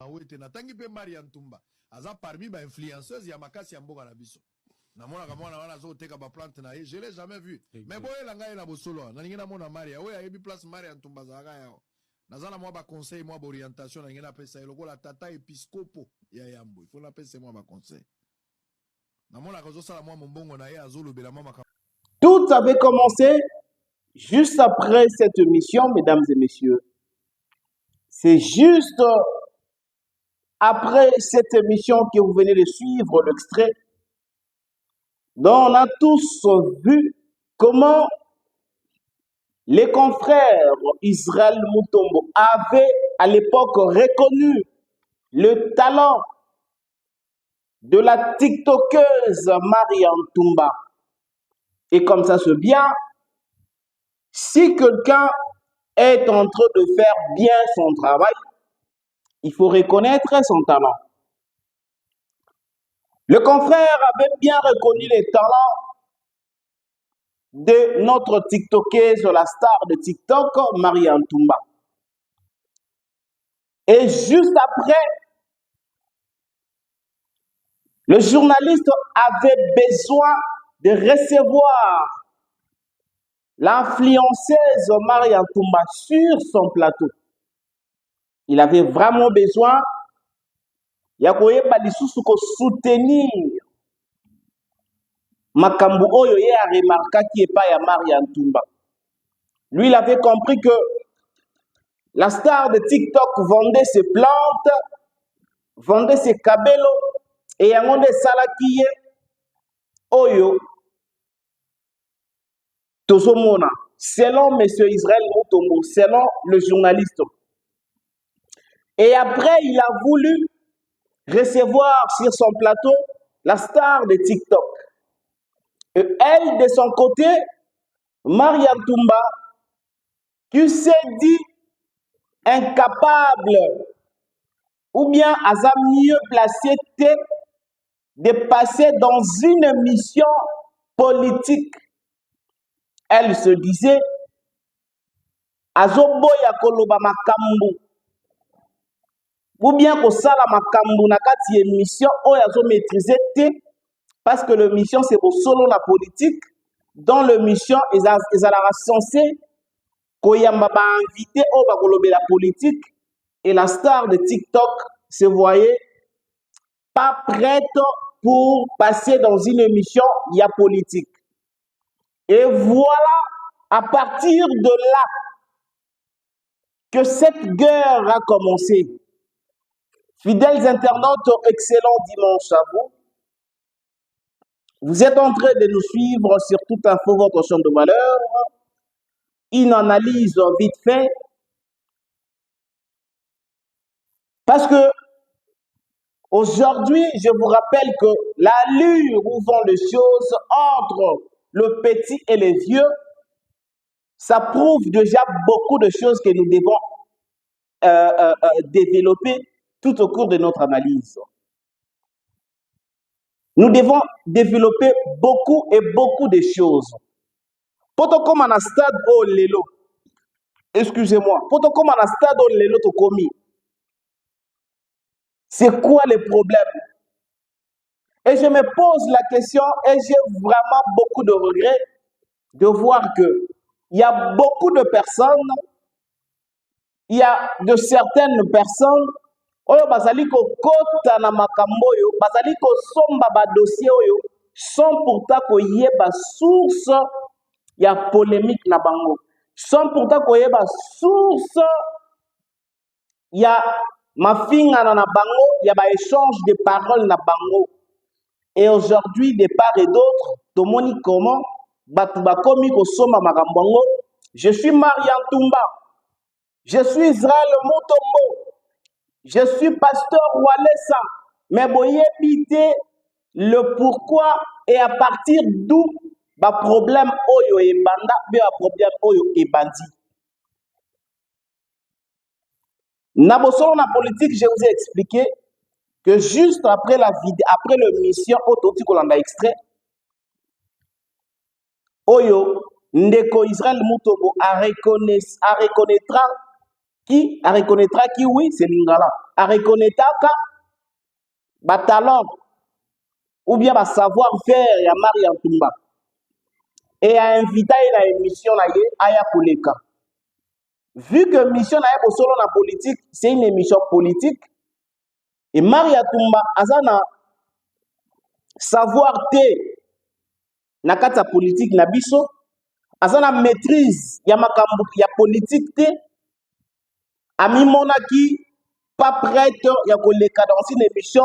Awete na tangi pe Maria Ntumba aza parmi ba influenceuse ya makasi ya mboka na biso na mona ka mwana wana zo teka ba plante na ye je l'ai jamais vu mais boye la ngai na bosolo na ngina mona Maria oya yebi place Maria Ntumba za ga yao nazala mwa ba conseil mwa ba orientation na ngina pesa lokola tata episcopo ya yambo il faut na pesa mwa ba conseil na mona ka zo sala mwa mbongo na ye azolo bela mama. Tout avait commencé juste après cette mission, mesdames et messieurs. C'est juste après cette émission que vous venez de suivre l'extrait, dont on a tous vu comment les confrères Israël Mutombo avaient à l'époque reconnu le talent de la TikTokeuse Maria Ntumba. Et comme ça se vient, si quelqu'un est en train de faire bien son travail, il faut reconnaître son talent. Le confrère avait bien reconnu les talents de notre TikTokeuse, la star de TikTok, Maria Ntumba. Et juste après, le journaliste avait besoin de recevoir l'influenceuse Maria Ntumba sur son plateau. Il avait vraiment besoin de soutenir makambu oyo ye a remarqué qui est pas ya Maria Ntumba. Lui, il avait compris que la star de TikTok vendait ses plantes, vendait ses kabelos, et yango nde salaki ye oyo tozomona, selon M. Israël Mutombo, selon le journaliste. Et après, il a voulu recevoir sur son plateau la star de TikTok. Et elle, de son côté, Maria Ntumba, qui s'est dit incapable ou bien a mieux placé de passer dans une mission politique. Elle se disait azoboya koloba makambu ou bien ko sala makambu na kati émission oyo azo maîtriser te parce que le mission c'est pour solo la politique dans le mission ezalaka censé koyamba ba invité o ba kolobe la politique et la star de TikTok se voyait pas prête pour passer dans une émission il y a politique. Et voilà, à partir de là, que cette guerre a commencé. Fidèles internautes, excellent dimanche à vous. Vous êtes en train de nous suivre sur Toute Info, votre chaîne de valeur. Une analyse vite fait. Parce que aujourd'hui, je vous rappelle que l'allure où vont les choses entre le petit et les vieux, ça prouve déjà beaucoup de choses que nous devons développer tout au cours de notre analyse. Nous devons développer beaucoup et beaucoup de choses. Poto comme un stade au lelo, excusez-moi, poto comme un stade au lelo to komi. C'est quoi le problème? Et je me pose la question et j'ai vraiment beaucoup de regrets de voir que il y a beaucoup de personnes, il y a de certaines personnes, oyo bazali ko kota na makambo oyo, bazali ko somba ba dossier oyo, sans pourtant ko yeba source ya polémique na bango, sans pourtant ko yeba source ya mafinga na bango, ya ba échange de paroles na bango. Et aujourd'hui, de part et d'autre, tomoni comment batu bakomi ko somba makambo bango. Je suis Maria Ntumba. Je suis Israël Mutombo. Je suis pasteur Walesa. Mais boye bité le pourquoi et à partir d'où ba problème oyo e banda, be ba problème oyo e bandi. Na bosolo na politique, je vous ai expliqué que juste après la vidéo, après le mission autoti kolanda extrait oyo Ndeko Israël Mutombo a reconnaîtra qui reconnaîtra qui oui, c'est Lingala. A reconnaîtra ba talent ou bien ba savoir-faire ya Maria Ntumba. Et a invité à une émission na ye aya koleka. Vu que mission na ye solo na politique, c'est une émission politique. Et Maria Ntumba azana savoir te na kata politique na biso, azana maîtrise ya makambo ya politique te, ami monaki pas prête ya koleka dans une émission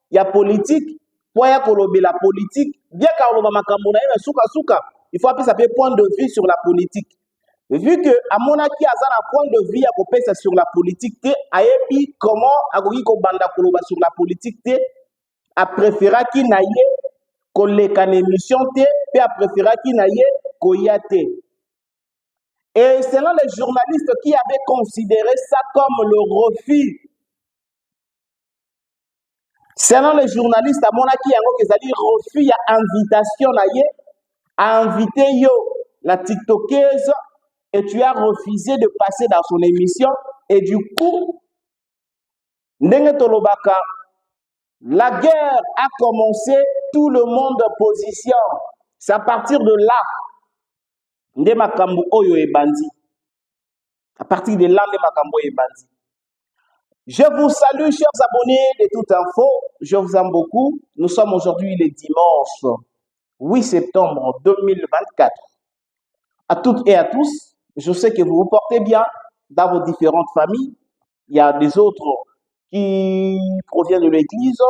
ya politique pour ya kolobe la politique bien kaloba makambo na ye suka suka, il faut appeler ça point de vue sur la politique. Vu que amonaki azana point de vue ya kopesa sur la politique te, ayebi comment akoki ko banda koloba sur la politique te, a préféra ki na ye koleka na émission te, pe a préféra ki na ye koya te. Et selon les journalistes qui avaient considéré ça comme le refus, selon les journalistes, à mon avis, ils ont refus à invitation à inviter yo, la TikTokeuse, et tu as refusé de passer dans son émission. Et du coup, Ndenge Tolobaka, la guerre a commencé, tout le monde en position. C'est à partir de là, Nde Makambo Oyo et Bandi. À partir de là, Nde Makambo et Bandi. Je vous salue, chers abonnés de Toute Info. Je vous aime beaucoup. Nous sommes aujourd'hui le dimanche 8 septembre 2024. À toutes et à tous, je sais que vous vous portez bien dans vos différentes familles. Il y a des autres qui proviennent de l'église.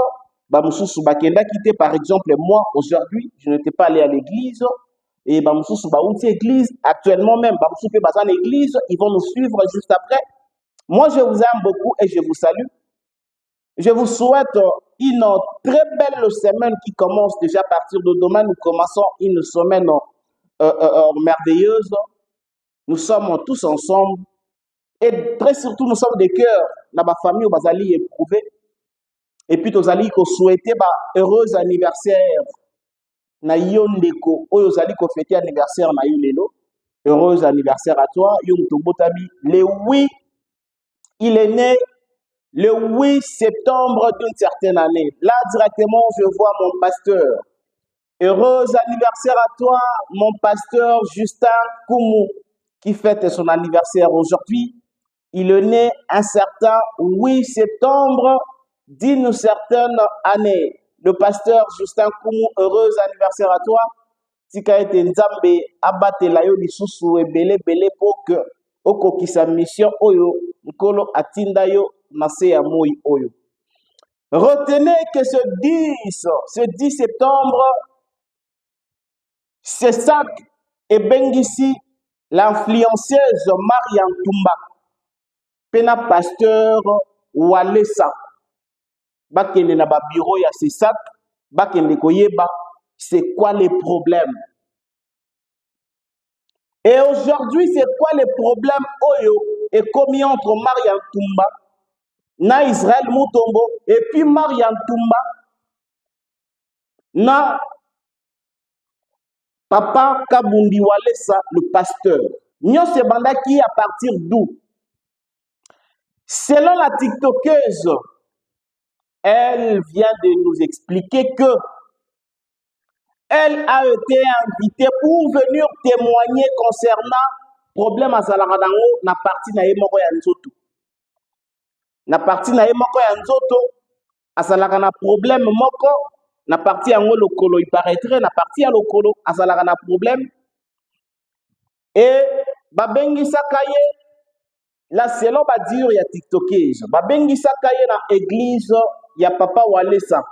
Bamoussou Bakenda quitté, par exemple, moi, aujourd'hui, je n'étais pas allé à l'église. Et Bamoussou Baouti église, actuellement même, Bamoussou Bazan église, ils vont nous suivre juste après. Moi, je vous aime beaucoup et je vous salue. Je vous souhaite une très belle semaine qui commence déjà à partir de demain. Nous commençons une semaine merveilleuse. Nous sommes tous ensemble. Et très surtout, nous sommes des cœurs dans ma famille où Bazali est éprouvé. Et puis, Tozali ko souhaiter heureux anniversaire. Na yondeko, Oyozali ko fêter anniversaire na yulelo. Heureux anniversaire à toi. Yom Tobotami. Le 8. Il est né le 8 septembre d'une certaine année. Là, directement, je vois mon pasteur. Heureux anniversaire à toi, mon pasteur Justin Koumou, qui fête son anniversaire aujourd'hui. Il est né un certain 8 septembre d'une certaine année. Le pasteur Justin Koumou, heureux anniversaire à toi. Tika ete nzambe abatela yo lisusu ebele bele pour que okokisa mission oyo nkolo atinda yo na se ya moi oyo. Retenez que ce 10 septembre, c'est ça et bengisi l'influenceuse Maria Ntumba pena pasteur Walesa bakende na ba bureau ya CESAC bakende koyeba c'est quoi les problèmes. Et aujourd'hui, c'est quoi les problèmes Oyo et commis entre Maria Ntumba na Israël Mutombo et puis Maria Ntumba na Papa Kabundi Walesa, le pasteur. Nyon se bandaki à partir d'où? Selon la TikTokeuse, elle vient de nous expliquer que elle a été invitée pour venir témoigner concernant problème à Zalarango na partie na yemoko ya nzoto. Na partie na yemoko ya nzoto, azalaka na problème moko, na partie yango lokolo, il paraîtrait na partie ya lokolo, azalaka na problème. Et babengi sakaye, la selon ba dire ya TikTokers, babengi sakaye na église ya Papa Walesa,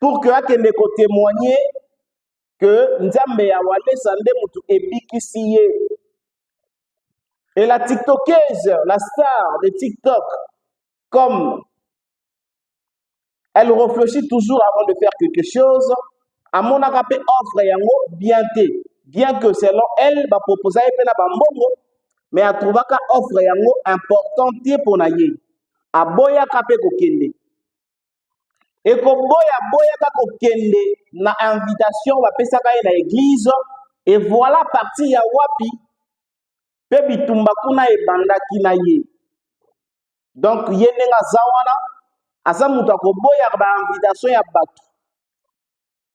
pour que akende ko témoigner que Nzambe ya Walesa nde mutu ebikisi ye. Et la TikTokeuse, la star de TikTok, comme elle réfléchit toujours avant de faire quelque chose, à mon avis, offre yango bien que selon elle, va proposer pena bambongo, mais à trouver ka offre yango importante pour naye. A boya kape kokende. Et ko boya ka kokende na invitation va pesa ka na église et voilà parti ya wapi pe bitumba kuna ebanda kina ye. Donc yenenga zawana asa mutu akoboya ba invitation ya bato.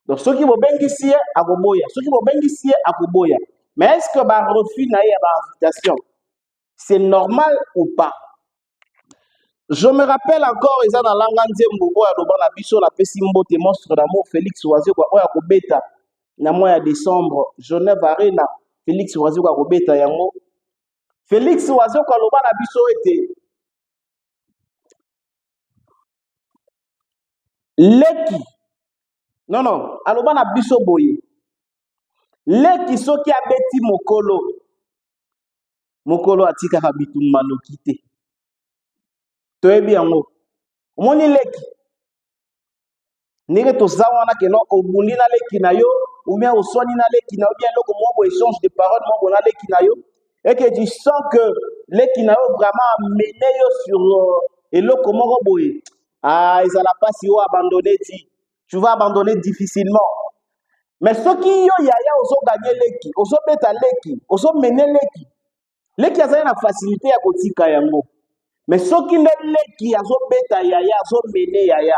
Donc ceux qui vont bengisie akoboya, ceux qui vont bengisie akoboya. Mais est-ce que ba refus na ya ba invitation c'est normal ou pas? Je me rappelle encore eza na langa nzembo oya loba na biso na pesi mbote monstre d'amour Félix Oazé kwa oya kobeta na mois ya décembre Genève Arena Félix Oazé kwa kobeta yango. Félix Oazé kwa loba na biso ete leki non aloba na biso boye leki soki abeti mokolo atikaka bitumba noki te toyebi yango omoni leki ndenge toza wana keno obundi na leki na yo ou bien osoni na leki na yo bien eloko moko échange de parole moko na leki na yo et que tu sens que leki na yo vraiment amené yo sur eloko moko boye ezala pasi o abandonné ti tu vas abandonner difficilement. Mais ceux qui yo yaya ozo gagner leki ozo beta leki ozo mener leki azali na facilité ya kotika yango. Mais ceux qui ne leki azo beta yaya azo mener yaya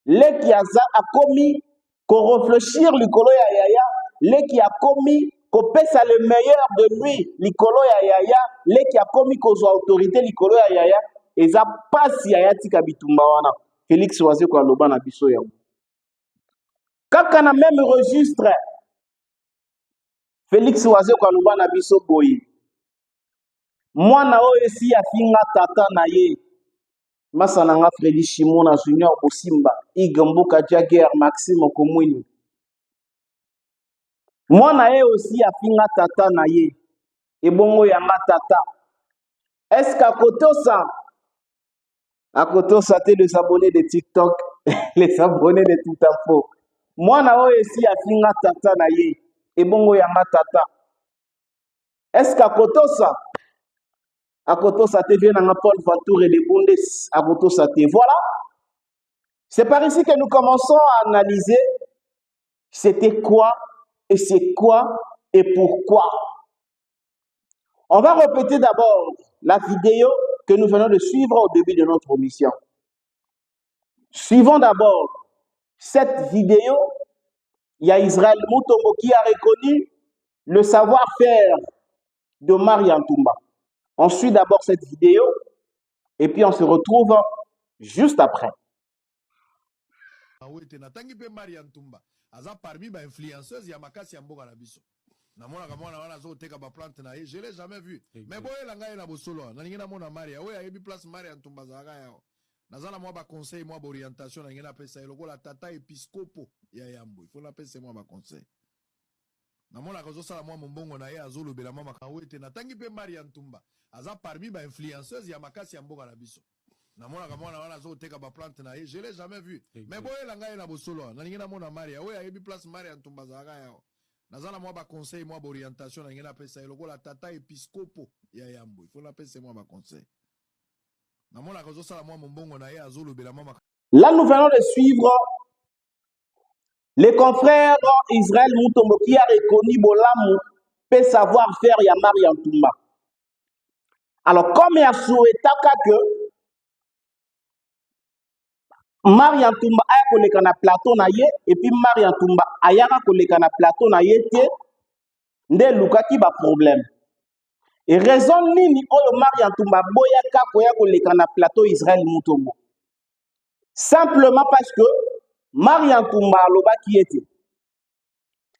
leki aza akomi ko réfléchir likolo ya yaya leki akomi ko pesa le meilleur de lui likolo ya yaya leki akomi ko zo autorité likolo ya yaya eza pasi yaya tika bitumba wana Félix Oazé kwa loba na biso yango. Kaka na même registre Félix Oazé kwa loba na biso boye mwana oyo esi afinga tata na ye masana nga Freddy Shimona Junior Bosimba Igamboka Jagger Maxime Komwini mwana ye aussi afinga tata na ye ebongo yanga tata est-ce qu'akotosa te les abonnés de TikTok les abonnés de tout info mwana oyo esi afinga tata na ye ebongo yanga tata est-ce qu'akotosa te vient dans Paul Ventour et les Bundes akotosa te voilà. C'est par ici que nous commençons à analyser c'était quoi et c'est quoi et pourquoi. On va répéter d'abord la vidéo que nous venons de suivre au début de notre mission. Suivons d'abord cette vidéo. Il y a Israël Mutombo qui a reconnu le savoir-faire de Marian Toumba. On suit d'abord cette vidéo et puis on se retrouve juste après. natangi pe Marian Toumba aza parmi ba influenceuse ya makasi ya mboka na biso namona kama wana zo teka ba plante na ye je l'ai jamais vu mais boye la ngai na bosolo na ningi na mona Maria oya yebi place Marian Toumba za ga yao nazala mwa ba conseil mwa ba orientation na ngena pesa eloko la tata episcopo ya yambo il faut la pesa mwa ba conseil namona ko zo sala mwa mbongo na ye azolo bela mama kawete natangi pe Marian Toumba aza parmi ba influenceuse ya makasi ya mboka na biso namona kama wana zo teka ba plante na ye je l'ai jamais vu mais boye la ngai na bosolo na ningi na mona Maria oya yebi place Marian Toumba za ga yao nazala mwa ba conseil mwa ba orientation na ngena pesa eloko la tata episcopo ya yambo il faut la pesa mwa ba conseil namona ko zo sala mwa mbongo na ye azolo bela mama. Là nous venons de suivre les confrères Israël Mutombo qui a reconnu Bolamu peut savoir faire ya Marian Toumba. Alors comme il a souhaité que Marian Toumba aya koleka na plateau na ye et puis Marian Toumba ayaka koleka na plateau na ye te nde lukaki ba problème. Et raison nini oyo Marian Toumba boyaka koya koleka na plateau Israël Mutombo. Simplement parce que Marian Toumba alobaki ete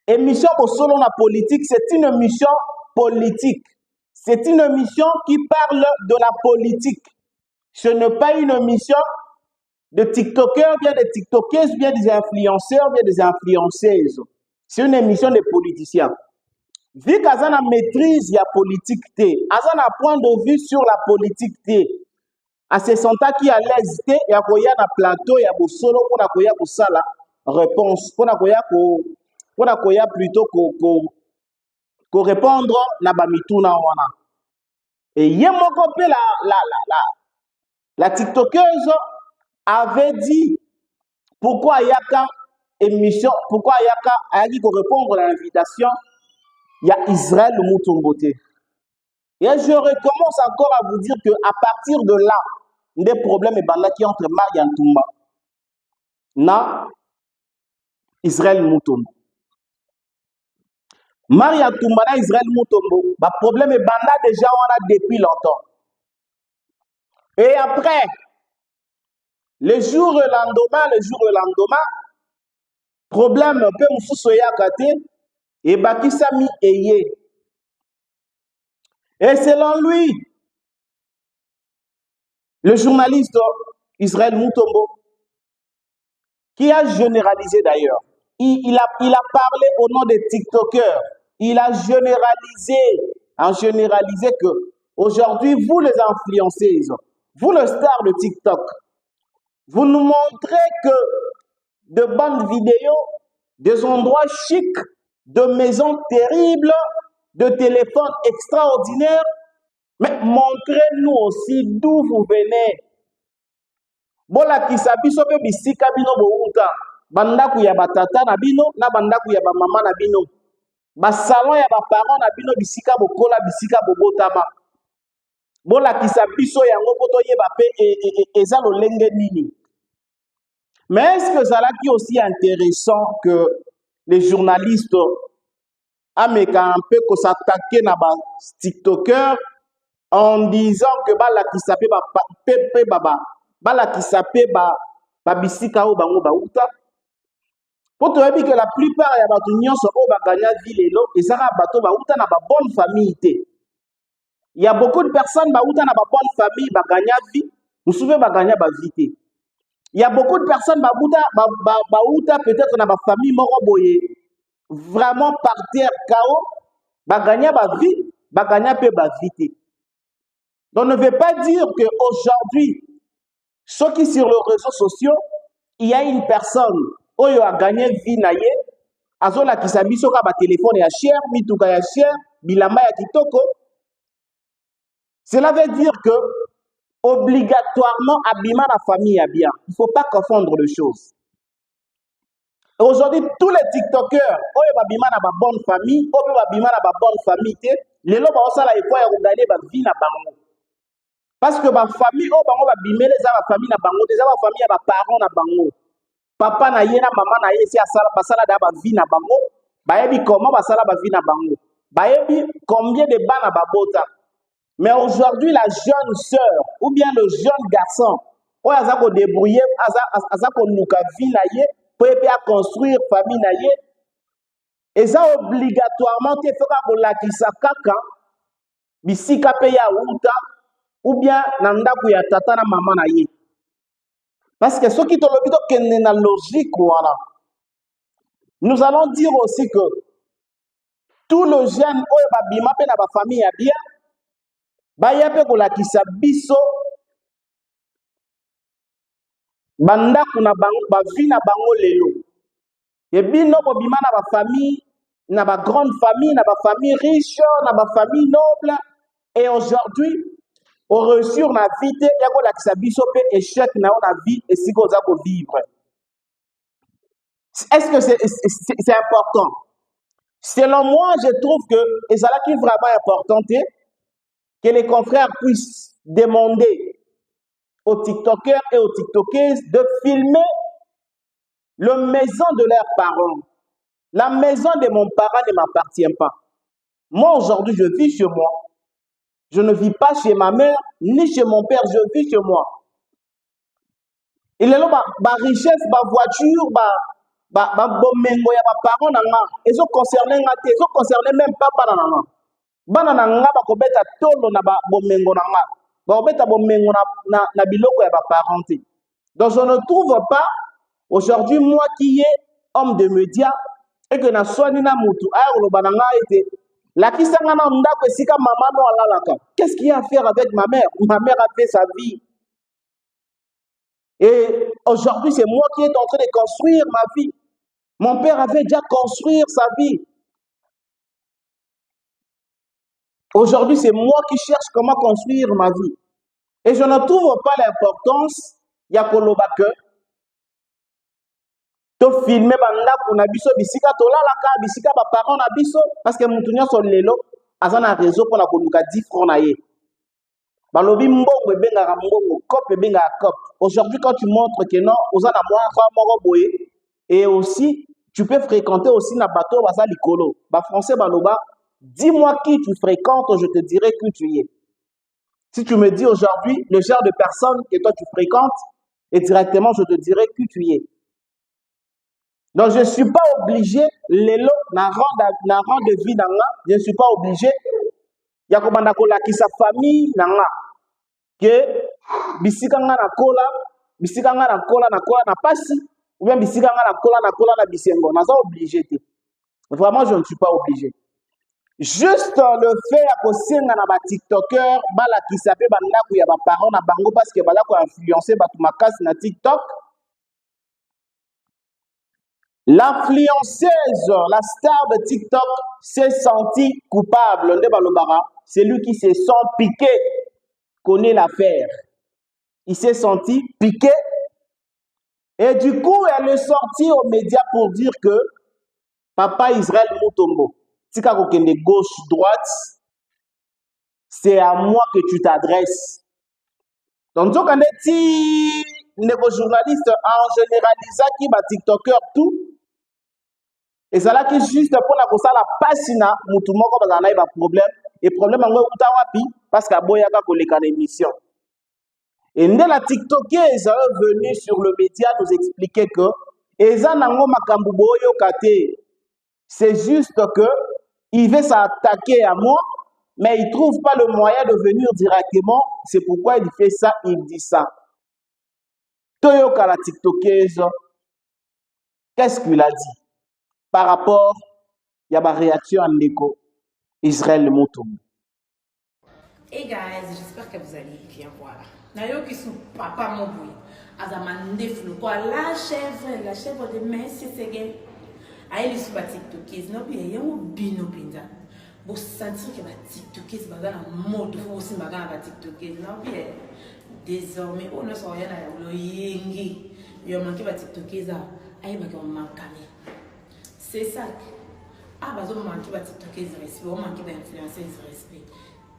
émission selon la politique, c'est une émission politique. C'est une émission qui parle de la politique. Ce n'est pas une émission de TikTokers, bien des TikTokers, bien des influenceurs, bien des influenceuses. C'est une émission de politiciens. Vu qu'Azana maîtrise la politique, Azana point de vue sur la politique, à ce senta qui a l'aise, il y a un plateau, il y a un solo, pour la réponse, pour la plutôt ko répondre na bamituna wana. Et yemoko pe la TikTokeuse avait dit pourquoi yaka émission, pourquoi yaka a dit pour répondre à l'invitation, il y a Israël Mutombo. Et je recommence encore à vous dire que à partir de là, des problèmes qui entre Maria Ntumba na Israël Mutombo. Maria Ntumba na Israël Mutombo, ba problème déjà on a depuis longtemps. Et après, le jour au lendemain, problème peu mususu ya kate et bakisami eye. Et selon lui, le journaliste Israël Mutombo, qui a généralisé d'ailleurs, il a parlé au nom des TikTokers, il a généralisé que aujourd'hui, vous les influenceuses, vous le star de TikTok, vous nous montrez que de bonnes vidéos, des endroits chics, de maisons terribles, de téléphones extraordinaires, mais montrez-nous aussi d'où vous venez. Bola kisabiso pe bisika bino bouta, bandaku ya batata na bino, na bandaku ya mama na bino, basalon ya parents na bino bisika bokola bisika bobotama. Bola kisabiso yango poto yeba pe eza lolenge nini. Mais est-ce que ça là qui est aussi intéressant que les journalistes ameka un peu que s'attaquer na ba TikToker en disant que bala qui s'appelle pepe baba bala qui s'appelle ba bisika o bango bauta pour te dire que la plupart ya batu nyonso o ba gagner vie lelo ezaka bato bauta na ba bonne famille té. Il y a beaucoup de personnes bauta na ba bonne famille ba gagner vie, vous savez ba gagner ba vie té. Il y a beaucoup de personnes bauta peut-être na ba famille moko boye vraiment par terre chaos ba gagner ba vie, ba gagner pe ba vie té. Donc ne veut pas dire que aujourd'hui ceux qui sur les réseaux sociaux, il y a une personne où il a gagné vie naïe, azola qui s'habille sur ba téléphone ya cher, mituka ya cher, bilamba ya kitoko. Cela veut dire que obligatoirement abîmer la famille est bien. Il ne faut pas confondre les choses. Aujourd'hui, tous les TikTokers, où ils abîmer la bonne famille, où ils abîmer la bonne famille, les gens vont ça là il faut regarder la vie na bango. Parce que ma famille, oh bango va bimer les la famille na bango, des la famille ba parents na bango. Papa na yena, maman na yesi asala basala da ba vie na bango. Bayebi comment basala ba vie na bango. Bayebi combien de bana babota. Mais aujourd'hui la jeune sœur ou bien le jeune garçon, oh azako débrouiller, azako nuka vie na ye, pour à construire famille na ye. Et ça obligatoirement te faut ka la kisakaka bisika pe ya uta. Ou bien nandaku ya tata na maman na ye. Parce que ceux qui te l'obito kenne na logique voilà. Nous allons dire aussi que tout le jeune oyo ba bima pe na ba famille ya bien ba ya pe ko la kisa biso bandaku na bango ba vie na bango lelo. Et bino ko bima na ba famille na ba grande famille na ba famille riche na ba famille noble et aujourd'hui au reçu na vie te yako la kisabiso pe échec na on a vie et si ko za ko vivre. Est-ce que c'est important? Selon moi, je trouve que et ça là qui est vraiment important que les confrères puissent demander aux TikTokers et aux TikTokers de filmer la maison de leurs parents. La maison de mon parent ne m'appartient pas. Moi aujourd'hui, je vis chez moi. Je ne vis pas chez ma mère, ni chez mon père, je vis chez moi. Il est là, ma richesse, ma voiture, ma bomengo, ma parents, ils ont concerné, ils ont concerné même papa. Bana nga ba kobeta tolo na ba bomengo na nga. Ba kobeta bomengo na biloko ya ba parenté. Donc je ne trouve pas aujourd'hui moi qui est homme de médias et que na soigné na mutu ayo lo bananga été la kisanga na ndako esika maman no alalaka. Qu'est-ce qu'il y a à faire avec ma mère? Ma mère a fait sa vie. Et aujourd'hui, c'est moi qui est en train de construire ma vie. Mon père avait déjà construit sa vie. Aujourd'hui, c'est moi qui cherche comment construire ma vie. Et je ne trouve pas l'importance, il y a que to filmer bandako na biso bisika to lalaka bisika ba parents na biso parce que mutunya so lelo azana réseau pour la koluka 10 francs na ye. Balobi mbongo ebengaka mbongo, cop ebengaka cop. Aujourd'hui, quand tu montres que non, aux boye, et aussi, tu peux fréquenter aussi na bateau baza likolo. Ba français baloba, dis-moi qui tu fréquentes, je te dirai qui tu es. Si tu me dis aujourd'hui le genre de personne que toi tu fréquentes, et directement je te dirai qui tu es. Donc je ne suis pas obligé, lelo, na rang de vie nanga, je ne suis pas obligé, ya komanda kolakisa famille nanga, que bisika nga na kola na pasi, ou bien bisika nga na kola na bisengo, naza obligé te. Vraiment je ne suis pas obligé. Juste le fait à kosenga na ba TikToker, bala kisape bandaku ya ba parents na bango parce que bala ko influencer batu makasi na TikTok. L'influenceuse, la star de TikTok s'est sentie coupable. C'est lui qui se sent piqué, connaît l'affaire. Il s'est senti piqué et du coup elle est sortie aux médias pour dire que Papa Israël Mutombo, tika kokende gauche, droite, c'est à moi que tu t'adresses. Donc, quand on dit les journalistes en généralisant qui va TikToker tout, et ça là qui juste pour la cosa la passina, mutumoko bazana iba problème, et problème en gros utawapi parce qu'à boyaka koleka l'émission. Et la TikTokeuse est venue sur le média nous expliquer que ezanango makambu boyo kate. C'est juste que il veut s'attaquer à moi, mais il ne trouve pas le moyen de venir directement. C'est pourquoi il fait ça, il dit ça. Toyoka la TikTokeuse, qu'est-ce qu'il a dit par rapport à ma réaction à Ndeko Israël Mutombo? Hey guys, j'espère que vous allez bien. Voilà. Nayo qui sont papa Moboui, Azamande Flou, quoi, la chèvre de Messi Seguin. Aïe, les sous TikTokeuse, non, puis il y a un bino pinza. Vous sentir que la TikTokeuse va dans la mode, vous aussi va dans la TikTokeuse, non, puis désormais, on ne sait rien à le yengi. Il y a manqué la TikTokeuse, aïe, mais on manque. C'est ça. Ah, bah, on manque la TikTokeuse respect, on manque l'influenceuse respect.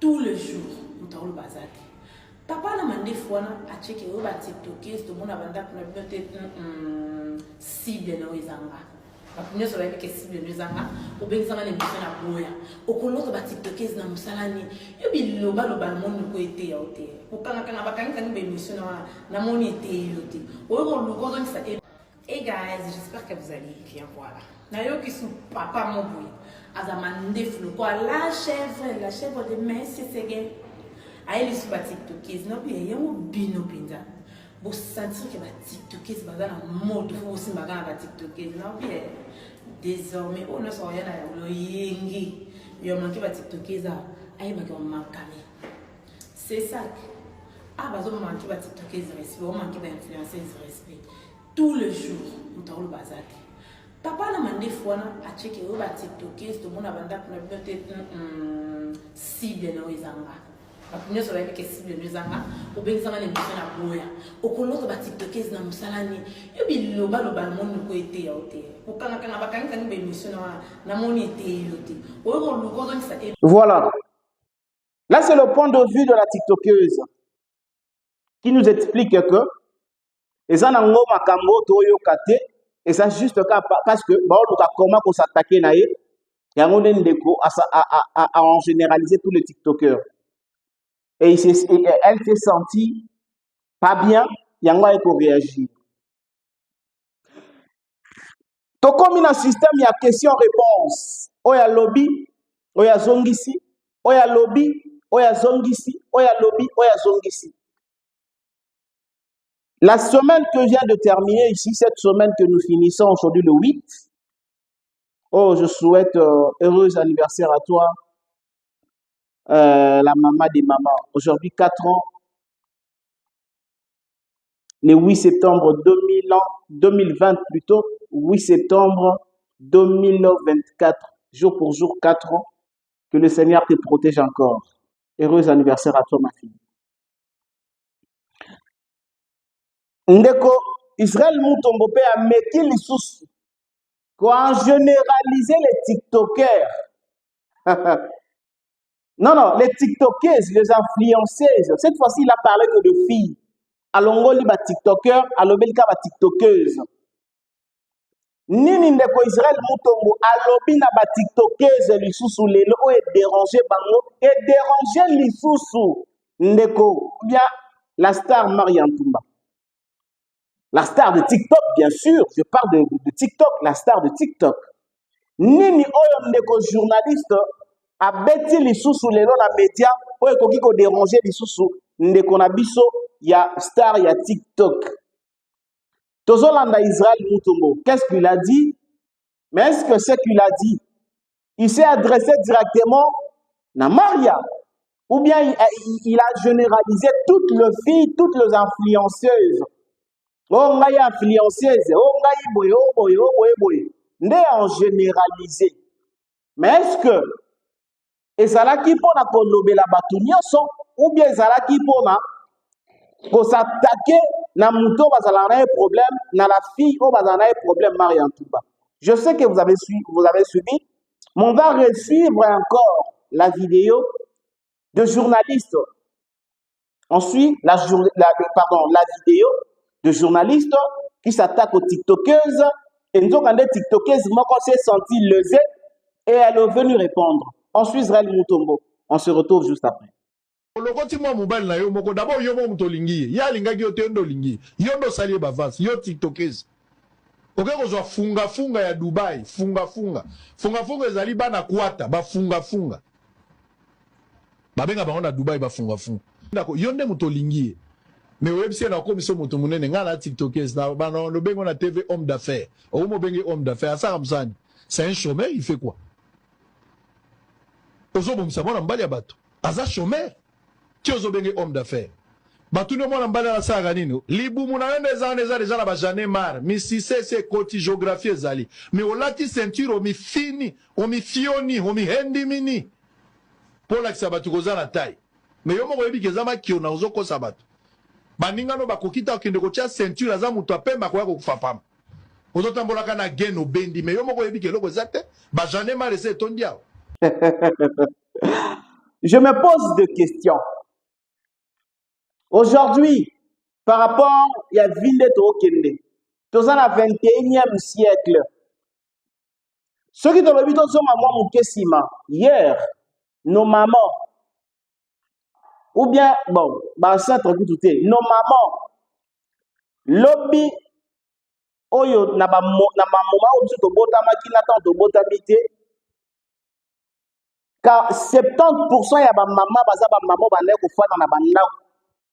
Tout le jour, on a le bazar. Papa n'a mandé fois à checker au TikTokeuse, tout le monde a peut-être cible dans les angas. Nous sommes avec cible nous anga au benza na émission na boya okoloto ba TikTokers na musalani yo biloba loba monde ko ete ya ote okanga kana bakanga ni émission na moni ete yote oyo lokozo ni sa. Hey guys, j'espère que vous allez bien. Voilà. Nayo qui sont papa Moboui Azamande Flou, quoi, la chèvre de Messi Seguin. Aïe, les sous TikTokers, non, puis il y a un bino pinza. Vous sentir que la TikTokeuse va dans la mode, vous aussi va dans la TikTokeuse, non, puis désormais, on ne sait rien à le yengi. Il y a manqué la TikTokeuse, aïe, mais on manque. C'est ça. Ah, bah, on manque la TikTokeuse respect, on manque l'influenceuse respect. Tout le jour, on a le bazar. Papa n'a mandé fois à checker au TikTokeuse, tout le monde a peut-être cible dans les angas. Nous sommes avec cible dans les angas, au benza na émission na boya. Okoloto ba TikTokeuse na musalani, yo biloba loba monde ko ete ya ote. Okanga kana bakanga ni émission na moni ete yote. Oyo lokozo ni sa. Voilà. Là, c'est le point de vue de la TikTokeuse qui nous explique que les anango makambo toyo kate. Et ça juste parce que comment on s'attaquer na et en généraliser tous les TikTokers. Et elle s'est sentie pas bien, yango a réagir. To comme un système, il y a question-réponse. Oya lobby, oya zongisi, oya lobby, oya zongisi, oya lobby, oya zongisi. La semaine que je viens de terminer ici, cette semaine que nous finissons aujourd'hui le 8, oh, je souhaite heureux anniversaire à toi, la maman des mamans. Aujourd'hui, 4 ans, le 8 septembre 2020 plutôt, 8 septembre 2024, jour pour jour, 4 ans, que le Seigneur te protège encore. Heureux anniversaire à toi, ma fille. Ndeko Israël Mutombo pe a meki lisusu ko en généraliser les TikTokers. Non, non, les TikTokeuses, les influenceuses. Cette fois-ci, il a parlé que de filles. Alongoli ba TikToker, alobelika ba TikTokeuse. Nini ndeko Israël Mutombo alobi na ba TikTokeuse lisusu lelo o déranger bango et déranger lisusu ndeko bien la star Mariam Toumba. La star de TikTok, bien sûr, je parle de TikTok, la star de TikTok. Nini oyo ndeko journaliste abeti lisusu lelo na média oyo ekoki ko déranger lisusu ndeko na biso ya star ya TikTok. Tozolanda Israël Mutombo, qu'est-ce qu'il a dit? Mais est-ce que c'est qu'il a dit? Il s'est adressé directement à Maria. Ou bien il a généralisé toutes les filles, toutes les influenceuses. Oh, ngai influenceuse, oh, ngai boy, oh, boy, oh, boy, boy. Ndé en généralisé. Mais est-ce que ezalaki pona kolobela bato nyonso ou bien ezalaki pona ko s'attaquer na muto bazala na un problème na la fille ou bazala na un problème Mariam Toumba. Je sais que vous avez suivi, mais on va resuivre encore la vidéo de journalistes. Ensuite, la vidéo de journalistes qui s'attaquent aux TikTokeuses. Et nous avons des TikTokeuses qui s'est senti lésées et elle est venue répondre. Ensuite, Israël Mutombo. On se retrouve juste après. Lokoti mwa mobile na yo moko d'abord yo mo mutolingi ya lingaki yo te ndo lingi yo ndo sali bavance yo TikTokers oke kozwa funga ya Dubai funga ezali bana kwata ba funga babenga bango na Dubai ba funga ndako yo nde mutolingi mais website na komiso muto munene ngala TikTokers na bana lobengo na TV homme d'affaires o mo benge homme d'affaires asa msani c'est un chômeur, il fait quoi? Ozo bomsa mona mbali ya bato aza chômeur qui ozo benge homme d'affaires. Batu no mona mbala la saga nini libu muna wende za déjà na ba jané mar mi si c'est côté géographie ezali mais olati ceinture o mi fini o mi fioni o mi hendi mini pour la sabatu koza na taille mais yo moko yebi kezama kio na ozo ko sabatu baninga no bakokita okende ko tia ceinture aza muto apemba ko yako kufapama ozo tambola kana geno bendi mais yo moko yebi keloko zate ba jané mar ese tondiao. Je me pose des questions. Aujourd'hui, par rapport à Ville Tokende, tous en 21e siècle, ceux qui ont le but sont maman Mukesima, hier, nos mamans, ou bien, bon, bah, ça, nos mamans, lobby, oyo, na ba maman, ou bien, bota makina, to bota mité, car 70% ya ba maman, baza ba maman, ba leko fana na ba ndako.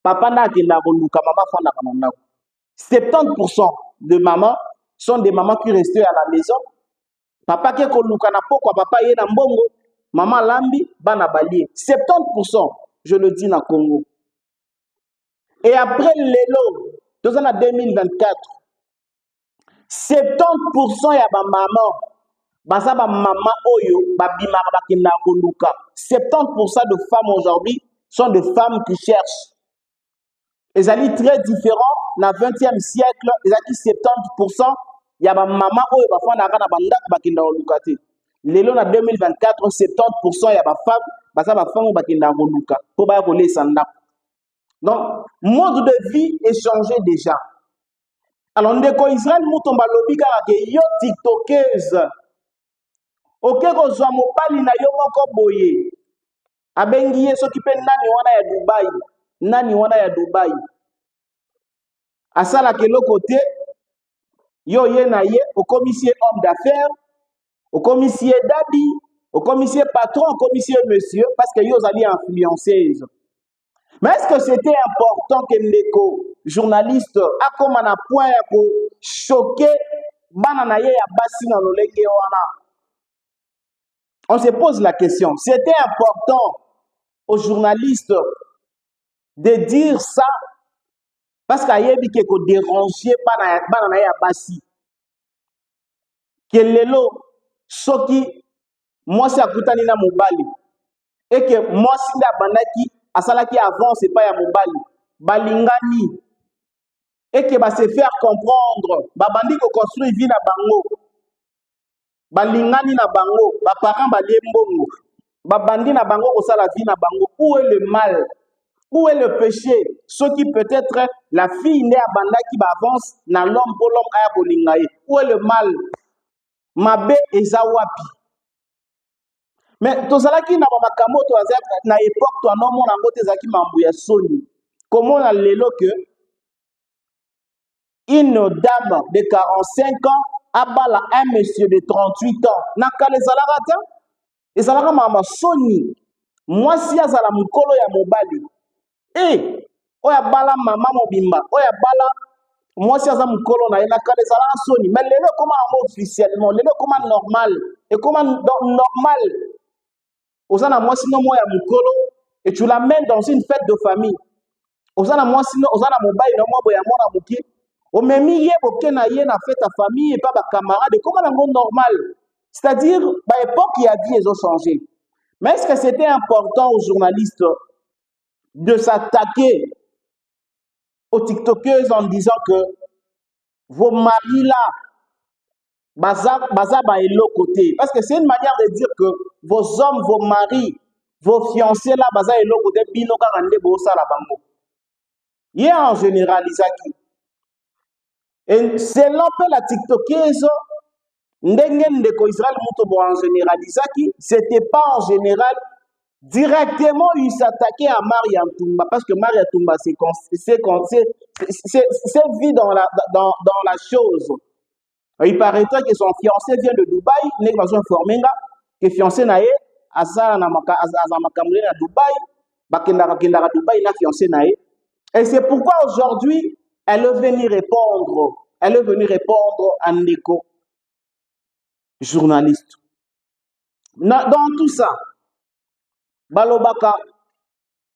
Papa n'a qu'à la relouka, maman fana na ndako. 70% de mamans sont des mamans qui restent à la maison. Papa qui koluka na poko, papa yé na mbongo, maman lambi, bana balié. 70%, je le dis na Congo. Et après l'élo, nous en 2024, 70% ya ba maman, baza ba maman oyo, ba bimara ba kinda koluka. 70% de femmes aujourd'hui sont des femmes qui cherchent. Les alliés très différents, dans le 20e siècle, les alliés 70%, il y a des mamans qui ont fait des bandak qui ont été les en 2024, 70% il y a des femmes qui ont été pour les sandak. Donc, le mode de vie est changé déjà. Alors, ndeko Israël Mutomba lobi kaka yo TikTokeuse. Ok, ko zwa mopali na yo moko boye. Abengi ye soki pe nani wana ya Dubai. Nani wana ya Dubai. Asala ke côté yo ye na ye au commissaire homme d'affaires, au commissaire dadi, au commissaire patron, au commissaire monsieur parce que yo zali influenceuse. Mais est-ce que c'était important que ndeko journaliste a comme un point pour choquer bana na ye ya basi na lolenge wana? On se pose la question. C'était important aux journalistes de dire ça parce qu'il y a des gens qui déranger bana na ya basi. Que lelo soki moi c'est akutani na mobali et que moi si na bandaki asalaki avant c'est pas ya mobali balingani et que ba se faire comprendre ba bandi ko construire vie na bango balingani na bango ba parents ba liembongo babandi na bango kosala vie na bango. Où est le mal? Où est le péché? Ce qui peut-être la fille née abanda qui avance na l'homme pour l'homme aya bolingaye. Où est le mal? Mabe eza wapi? Mais tozalaki na makambo to na époque to anomona ngo tezaki mambo ya soni. Comment on a lelo que une dame de 45 ans abala un monsieur de 38 ans. Nakale zalaka ta? Ezalaka mama soni. Mwasi azala mukolo ya mobali. Oya bala mama mobimba. Oya bala mwasi aza mukolo na ye nakale zalaka soni. Mais lelo comment officiellement? Lelo comment normal? Et comment normal? Osana mwasi no moya mukolo et tu l'amènes dans une fête de famille. Osana mwasi no osana mobali no moya mona muki. Omemi ye boke na ye na fête à famille et pas ba camarade. Comment nango normal? C'est-à-dire ba époque il y a vie ils ont changé. Mais est-ce que c'était important aux journalistes de s'attaquer aux TikTokeuses en disant que vos maris là baza ba elo côté? Parce que c'est une manière de dire que vos hommes, vos maris, vos fiancés là baza elo côté bino ka rande bo sala bango. Hier en général Isaki. Et selon la TikTokeuse ndenge ndeko Israël muto en général Isaki, c'était pas en général directement il s'attaquait à Maria Ntumba parce que Maria Ntumba c'est vu dans la chose. Il paraîtrait que son fiancé vient de Dubaï, n'est pas informé que fiancé nae asa na makamuri na Dubaï, bakendara Dubaï na fiancé nae. Et c'est pourquoi aujourd'hui elle est venue répondre à Ndeko journaliste. Dans tout ça, balobaka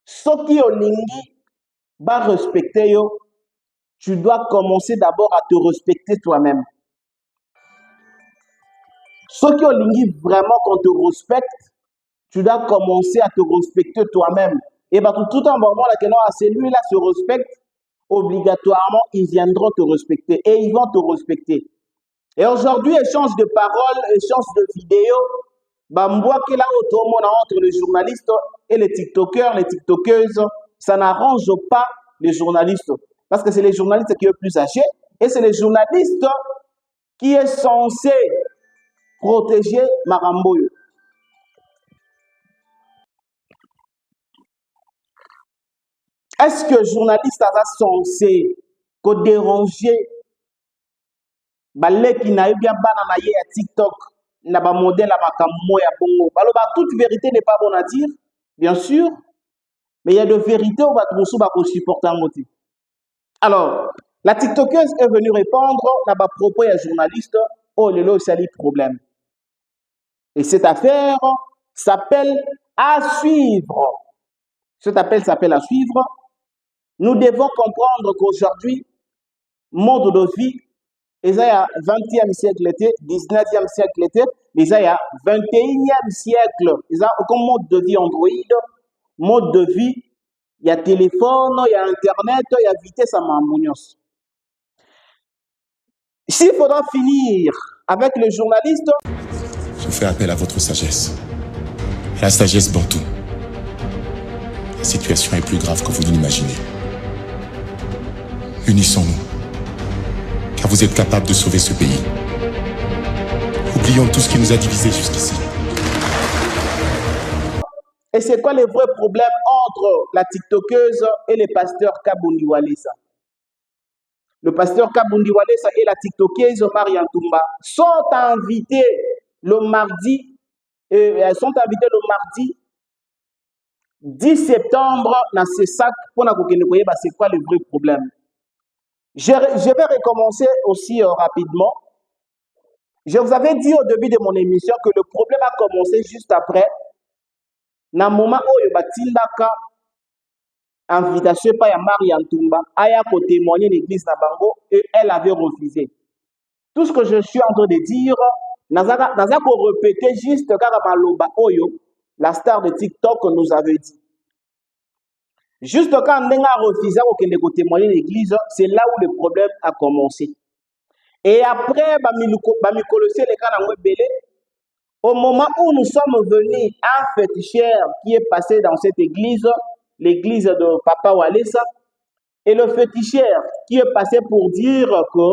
soki olingi ba respecter yo, tu dois commencer d'abord à te respecter toi-même. Soki olingi vraiment qu'on te respecte, tu dois commencer à te respecter toi-même. Et bah tout en moment là que celui-là se respecte, obligatoirement ils viendront te respecter et ils vont te respecter. Et aujourd'hui, échange de paroles, échange de vidéos, là entre les journalistes et les TikTokers, les TikTokeuses, ça n'arrange pas les journalistes. Parce que c'est les journalistes qui sont plus âgés et c'est les journalistes qui est censé protéger Maramboyo. Est-ce que le journaliste a censé déranger qui n'a eu bien banana à TikTok n'a pas modèle à makambo ya bongo? Alors toute vérité n'est pas bonne à dire, bien sûr, mais il y a de vérité on va supporter un motif. Alors, la TikTokeuse est venue répondre à ma propos à journaliste, oh lelo c'est le problème. Et cette affaire s'appelle à suivre. Cette appel s'appelle à suivre. Nous devons comprendre qu'aujourd'hui, monde de vie, il y a 20e siècle, 19e siècle, il y a 21e siècle. Il y a aucun mode de vie Android, mode de vie, il y a téléphone, il y a Internet, il y a vitesse à Mamounios. S'il faudra finir avec le journaliste... Je fais appel à votre sagesse. À la sagesse Bantou. La situation est plus grave que vous ne l'imaginez. Unissons-nous. Car vous êtes capables de sauver ce pays. Oublions tout ce qui nous a divisés jusqu'ici. Et c'est quoi les vrais problèmes entre la TikTokeuse et le pasteur Kabundi Walesa? Le pasteur Kabundi Walesa et la TikTokeuse Maria Ntumba sont invités le mardi 10 septembre dans ce sac pour nous connaître c'est quoi le vrai problème. Je vais recommencer aussi rapidement. Je vous avais dit au début de mon émission que le problème a commencé juste après. Dans le moment où il y a une invitation par Maria Ntumba, aya pour témoigner l'église Nabango et elle avait refusé. Tout ce que je suis en train de dire, naza pour répéter juste Karamaloba Oyo, la star de TikTok nous avait dit. Juste quand on a refusé de témoigner l'église, c'est là où le problème a commencé. Et après, bamikolosé les cas dans belé, Au moment où nous sommes venus, un féticheur qui est passé dans cette église, l'église de Papa Walesa, et le féticheur qui est passé pour dire que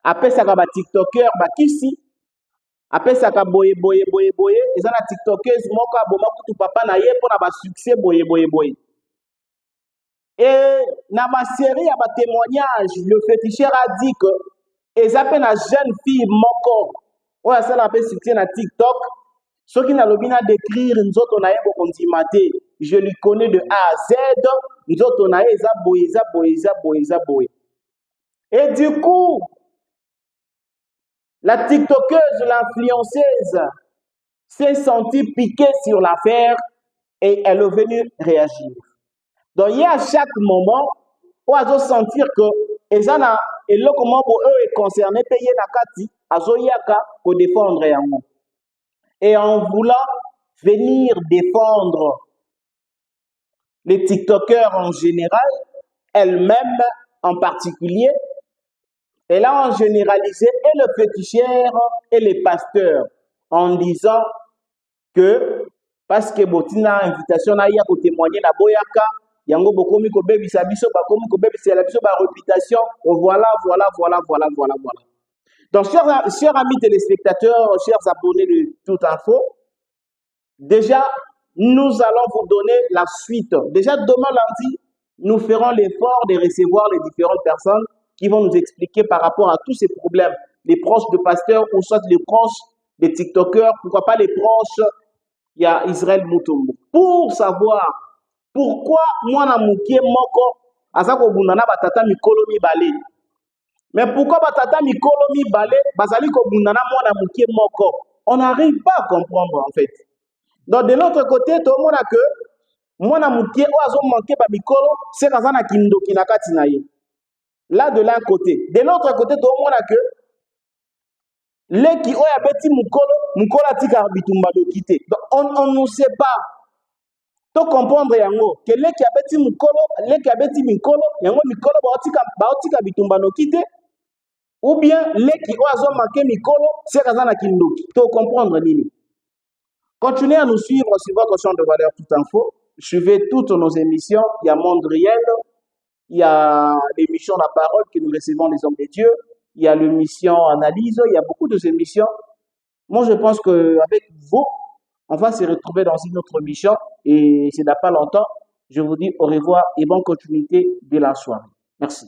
après ça va TikToker bakisi, après ça va boye et ça la TikTokeuse moko aboma kutu papa na ye pour na ba succès boye. Et dans ma série à témoignage, le féticheur a dit que ils appellent la jeune fille moko ou ça la fait succès na TikTok. Ceux qui n'a le bien d'écrire nous autres on a eu je lui connais de A à Z, nous autres on a boye. Et du coup, la TikTokeuse, l'influenceuse, s'est sentie piquée sur l'affaire et elle est venue réagir. Donc, il y a à chaque moment, on va sentir que les gens et le comment eux est concerné payer la kati, azoyaka pour défendre yango. Et en voulant venir défendre les TikTokers en général, elle-même en particulier, elle a en généralisé et le féticheur et les pasteurs en disant que parce que botina invitation na ya ko témoigner na boyaka yango bokomi ko bebisa biso bakomi ko bebisa la biso ba réputation voilà. Donc chers amis téléspectateurs, chers abonnés de Toute Info, déjà nous allons vous donner la suite. Déjà demain lundi, nous ferons l'effort de recevoir les différentes personnes qui vont nous expliquer par rapport à tous ces problèmes, les proches de pasteurs ou soit les proches des TikTokers, pourquoi pas les proches, il y a Israël Mutombo, pour savoir pourquoi moi na mukie moko azako bundana batata mikolo mibale. Mais pourquoi batata mikolo mibale bazali ko bundana moi na mukie moko? On n'arrive pas à comprendre en fait. Donc de l'autre côté, tout le monde a que moi na mukie o azo manquer ba mikolo, c'est kazana kindoki na kati na ye. Là de l'un côté. De l'autre côté, tout le monde a que les qui ont abeti mukolo tika bitumba de quitter. Donc on ne sait pas. To comprendre yango que les qui abeti mukolo, les qui abeti mikolo, yango mikolo baotika bitumba no quitter ou bien les qui ont azo manqué mikolo, c'est kazana kindoki. To comprendre nini. Continuez à nous suivre sur votre champ de valeur Toute Info. Suivez toutes nos émissions, il y a Monde Réel. Il y a l'émission La Parole que nous recevons les hommes de Dieu. Il y a l'émission Analyse. Il y a beaucoup d'émissions. Moi, je pense qu'avec vous, on va se retrouver dans une autre émission. Et c'est dans pas longtemps. Je vous dis au revoir et bonne continuité de la soirée. Merci.